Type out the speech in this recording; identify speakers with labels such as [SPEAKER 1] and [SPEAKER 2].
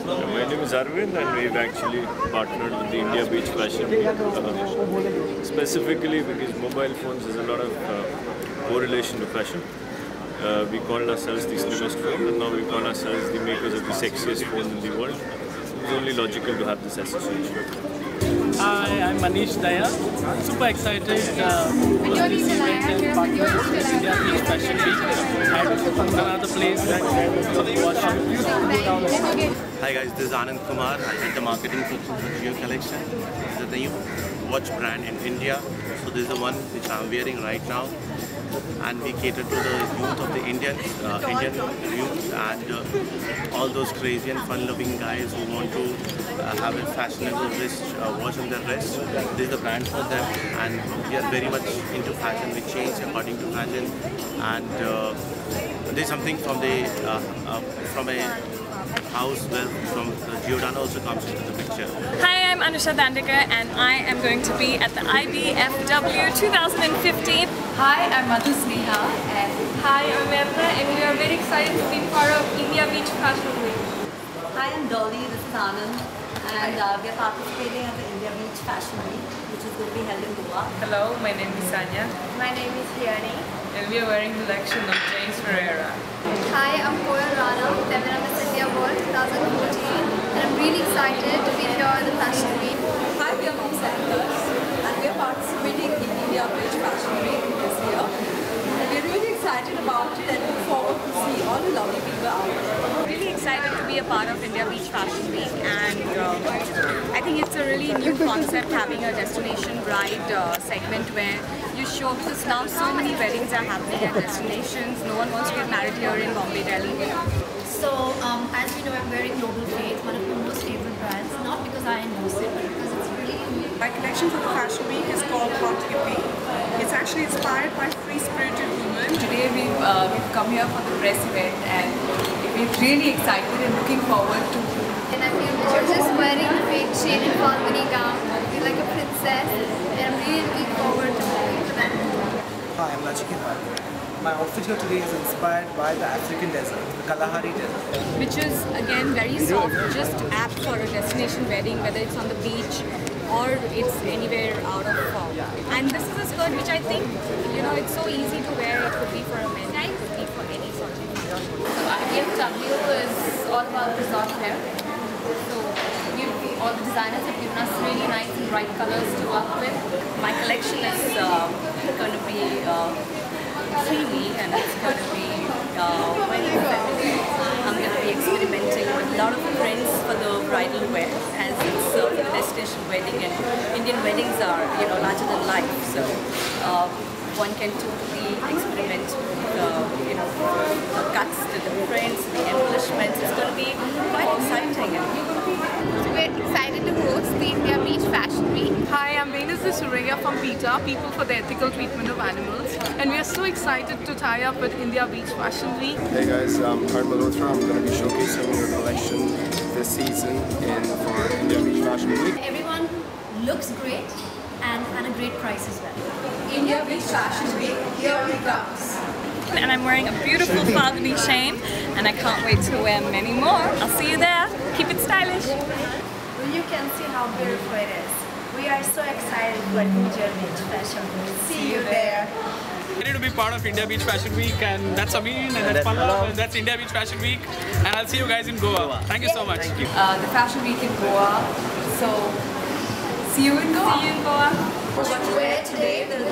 [SPEAKER 1] My name is Arvind and we've actually partnered with the India Beach Fashion Week specifically because mobile phones has a lot of correlation to fashion. We called ourselves the slimmest phone and now we call ourselves the makers of the sexiest phone in the world. It's only logical to have this association.
[SPEAKER 2] Hi, I'm Manish Daya. Super excited for this event and partner with India Beach Fashion Week at another place that
[SPEAKER 3] Hi guys, this is Anand Kumar. I head the marketing section for Jio Collection. This is the new watch brand in India. So this is the one which I'm wearing right now. And we cater to the youth of the Indian youth and all those crazy and fun-loving guys who want to have a fashionable wrist watch on their wrist. This is the brand for them, and we are very much into fashion. We change according to fashion, and there's something from a house where Giordano also comes into the picture.
[SPEAKER 4] Hi, I'm Anusha Dandekar and I am going to be at the IBFW 2015.
[SPEAKER 5] Hi, I'm Madhu Sneha and
[SPEAKER 4] Hi, I'm Vedna and we are very excited to be part of India Beach Fashion Week.
[SPEAKER 6] Hi, I'm Dolly, this is Anand and we are participating at the India Beach Fashion Week, which is going to be held in Goa.
[SPEAKER 7] Hello, my name is Sanya.
[SPEAKER 4] My name is Hiani.
[SPEAKER 7] And we are wearing the collection of James Ferreira.
[SPEAKER 8] Hi, I'm Koyal Rana, Femina Miss India World 2014 and I'm really excited to be here at the Fashion Week.
[SPEAKER 6] Hi, we are from Santos and we are participating in India Beach Fashion Week this year. And we are really excited about it and look forward to see all the lovely people out there.
[SPEAKER 4] Really excited to be a part of India Beach Fashion Week and I think it's a really new concept having a destination bride segment where you show, because now so many weddings are happening at destinations. No one wants to get married here in Bombay, Delhi.
[SPEAKER 8] So, as you know, I'm wearing Noble Faith, one of my most favorite brands, not because I endorse it, but because it's really unique.
[SPEAKER 9] My collection for the Fashion Week is called Hot Hippie. It's actually inspired by free-spirited women.
[SPEAKER 5] today we've come here for the press event and we're really excited and looking forward to.
[SPEAKER 8] And I feel just wearing the great chain and Falguni gown, I feel like a princess and I'm really looking forward to moving to that.
[SPEAKER 10] Hi, I'm Nachiket. My outfit here today is inspired by the African desert, the Kalahari Desert.
[SPEAKER 4] Which is again very soft, just apt for a destination wedding, whether it's on the beach or it's anywhere out of form. And this is a skirt which I think, you know, it's so easy to wear. It could be for a man, it could be for any sort of occasion.
[SPEAKER 5] So IBFW is all about resort wear. So all the designers have given us really nice and bright colors to work with.
[SPEAKER 7] My collection is going to be creamy and it's going to be very feminine. I'm going to be experimenting with a lot of trends for the bridal wear as it's a destination wedding and Indian weddings are, you know, larger than life. So one can totally experiment with, you know, the cuts to the prints, the embellishments. It's going to be quite exciting.
[SPEAKER 8] So we're excited to host the India Beach Fashion Week.
[SPEAKER 9] Hi, I'm Benazir Suraya from PETA, People for the Ethical Treatment of Animals. And we are so excited to tie up with India Beach Fashion Week.
[SPEAKER 11] Hey guys, I'm Harm Malhotra. I'm going to be showcasing your collection this season for India Beach Fashion Week.
[SPEAKER 8] Everyone looks great and at a great price as well.
[SPEAKER 6] India Beach Fashion Week, here we comes.
[SPEAKER 4] And I'm wearing a beautiful Falguni chain and I can't wait to wear many more. I'll see you there. Keep it stylish.
[SPEAKER 6] Well, you can see how beautiful it is. We are so excited for India Beach Fashion Week. See you there.
[SPEAKER 2] Ready to be part of India Beach Fashion Week, and that's Amin, and that's Pallav, and that's India Beach Fashion Week, and I'll see you guys in Goa. Thank you so much. Thank you.
[SPEAKER 5] The Fashion Week in Goa. So see you in Goa.
[SPEAKER 4] See you in Goa.
[SPEAKER 6] What you wear today will